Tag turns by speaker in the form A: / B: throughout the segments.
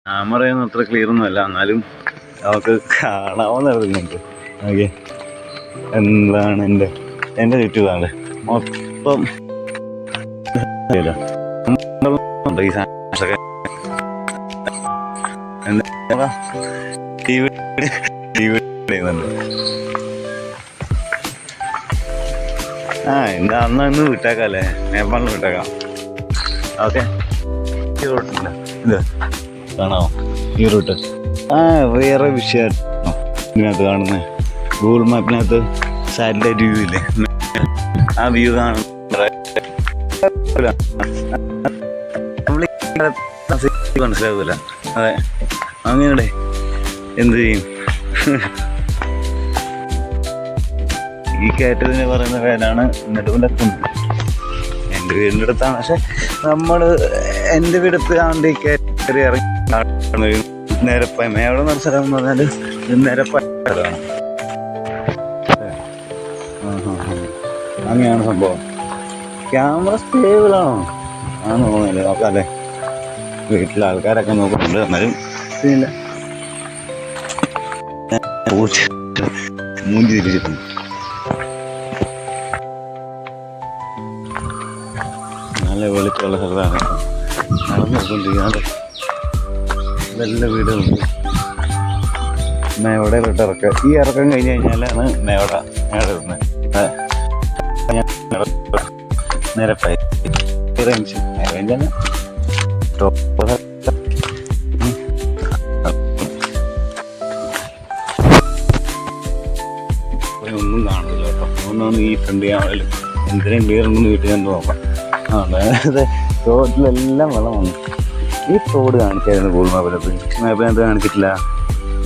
A: ക്യാമറയൊന്നും അത്ര ക്ലിയർ ഒന്നുമല്ല, എന്നാലും നമുക്ക് കാണാവുന്ന ഇറങ്ങുന്നുണ്ട്. ഓക്കെ, എന്താണ് എൻ്റെ ചുറ്റുപാട് മൊത്തം ഈ സാധനമൊക്കെ എന്താ അന്ന് വിട്ടേക്കല്ലേ, നേപ്പാളിൽ വിട്ടേക്കാം. ഓക്കെ, ഈ റൂട്ടില്ല ഇത് കാണാമോ? ഈ റൂട്ട് വേറെ വിഷയമായിട്ടോ ഇതിനകത്ത് കാണുന്നത്. ഗൂഗിൾ മാപ്പിനകത്ത് സാറ്റലൈറ്റ് വ്യൂ ഇല്ലേ, ആ വ്യൂ കാണും. മനസ്സിലാകൂല. അതെ, അങ്ങനെ എന്ത് ചെയ്യും? ഈ കയറ്റത്തിന് പറയുന്ന പേരാണ് നെടുമുലക്കുന്ന്. എൻ്റെ വീടിൻ്റെ അടുത്താണ്, പക്ഷെ എൻ്റെ വീടത്ത് ആണ്ട് ഈ കയറി ഇറങ്ങി നിരപ്പായ മേവിടെ നട സ്ഥലം എന്ന് പറഞ്ഞാൽ നിരപ്പായ സ്ഥലമാണ്. അങ്ങനെയാണ് സംഭവം. ക്യാമറ സ്റ്റേബിളാണോ ആണെന്ന് തോന്നുന്നില്ല. നോക്കാമല്ലേ, വീട്ടിലെ ആൾക്കാരൊക്കെ നോക്കുന്നുണ്ട്, എന്നാലും ഇല്ല. മൂഞ്ചി തിരിച്ചിട്ടുണ്ട്. നല്ല വെളിച്ചമുള്ള സ്ഥലത്താണ് നടന്നു നോക്കിക്കൊണ്ടിരിക്കുന്നത്. ഇതെല്ലാം വീടുകളുണ്ട്. മേവടയിലിട്ട് ഇറക്കുക. ഈ ഇറക്കം കഴിഞ്ഞ് കഴിഞ്ഞാലാണ് മേവട വരുന്നത്. നിരപ്പായി റേഞ്ച് റേഞ്ചാണ് ഒന്നും കാണില്ല കേട്ടോ. ഒന്നാണ് ഈ ഫ്രണ്ട് ക്യാമറയിൽ എന്തിനും ക്ലിയർ ഉണ്ടെന്ന് വീട്ടിൽ കണ്ട് നോക്കാം. അതായത് റോഡിലെല്ലാം വെള്ളം വന്നു. ഈ തോട് കാണിച്ചായിരുന്നു ഗൂഗിൾ മാപ്പിനകത്ത് കാണിച്ചിട്ടില്ല.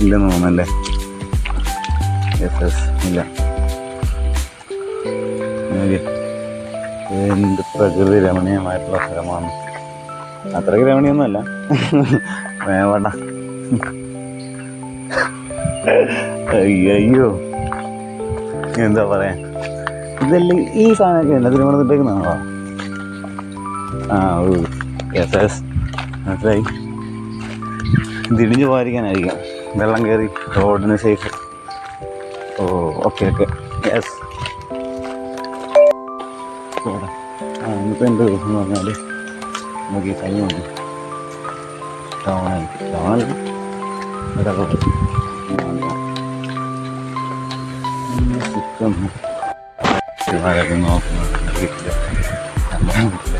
A: ഇല്ലെന്ന് തോന്നുന്നല്ലേ? യെസ് ഇല്ല. എന്ത് പ്രകൃതി രമണീയമായിട്ടുള്ള സ്ഥലമാണ്. അത്രയ്ക്ക് രമണീയൊന്നുമല്ല, വേണ്ട. അയ്യോ, എന്താ പറയാ, ഇതല്ലേ ഈ സാധനമൊക്കെ എന്നാ തിരുവനന്തപുരത്തേക്ക്? യെസ് മനസ്സിലായി. ഇതിടിഞ്ഞു പോകാതിരിക്കാനായിരിക്കും വെള്ളം കയറി റോഡിന് സേഫ്. Okay yes. ഇന്നിപ്പോൾ എൻ്റെ ദിവസം എന്ന് പറഞ്ഞാൽ നമുക്ക് ഈ സ്ഥലം നോക്കി ടൗണല്ല നോക്കുന്നുണ്ട് വീട്ടിൽ.